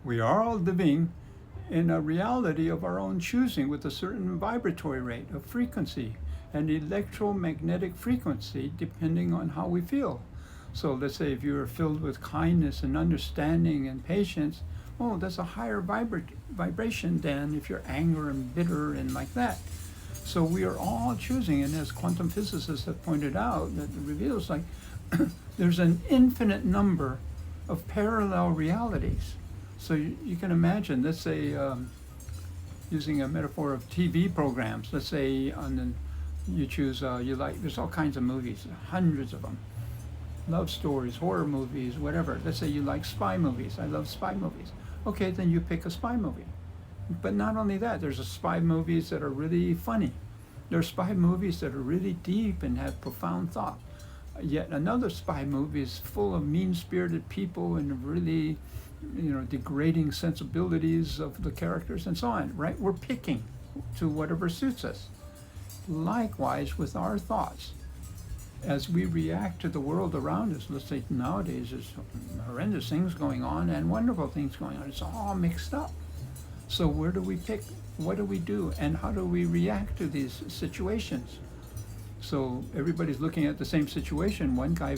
We are all living in a reality of our own choosing with a certain vibratory rate of frequency and electromagnetic frequency depending on how we feel. So let's say if you're filled with kindness and understanding and patience, oh, that's a higher vibration than if you're anger and bitter and like that. So we are all choosing, and as quantum physicists have pointed out, that reveals like there's an infinite number of parallel realities. So you can imagine, let's say, using a metaphor of TV programs, let's say you choose, there's all kinds of movies, hundreds of them. Love stories, horror movies, whatever. Let's say you like spy movies. I love spy movies. Okay, then you pick a spy movie. But not only that, there's spy movies that are really funny. There are spy movies that are really deep and have profound thought. Yet another spy movie is full of mean-spirited people and really, degrading sensibilities of the characters and so on, right? We're picking to whatever suits us. Likewise with our thoughts. As we react to the world around us, let's say nowadays there's horrendous things going on and wonderful things going on. It's all mixed up. So where do we pick? What do we do? And how do we react to these situations? So everybody's looking at the same situation. One guy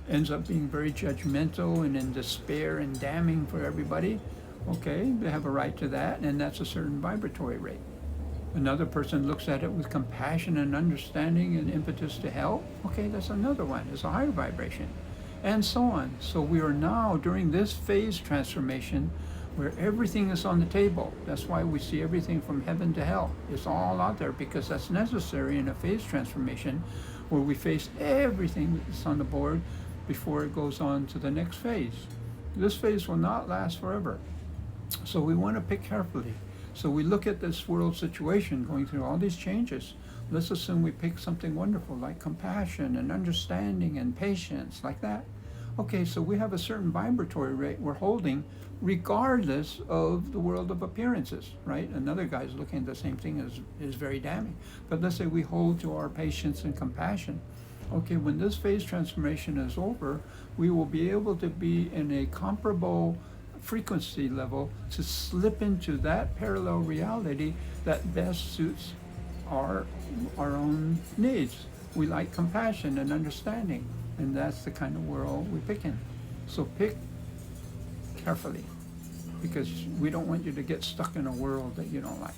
ends up being very judgmental and in despair and damning for everybody. Okay, they have a right to that, and that's a certain vibratory rate. Another person looks at it with compassion and understanding and impetus to help. Okay, that's another one. It's a higher vibration, and so on. So we are now during this phase transformation where everything is on the table. That's why we see everything from heaven to hell. It's all out there because that's necessary in a phase transformation where we face everything that's on the board before it goes on to the next phase. This phase will not last forever. So we want to pick carefully. So we look at this world situation going through all these changes. Let's assume we pick something wonderful like compassion and understanding and patience, like that. Okay, so we have a certain vibratory rate we're holding regardless of the world of appearances, right? Another guy's looking at the same thing is very damning. But let's say we hold to our patience and compassion. Okay, when this phase transformation is over, we will be able to be in a comparable frequency level to slip into that parallel reality that best suits our own needs. We like compassion and understanding, and that's the kind of world we pick in. So pick carefully, because we don't want you to get stuck in a world that you don't like.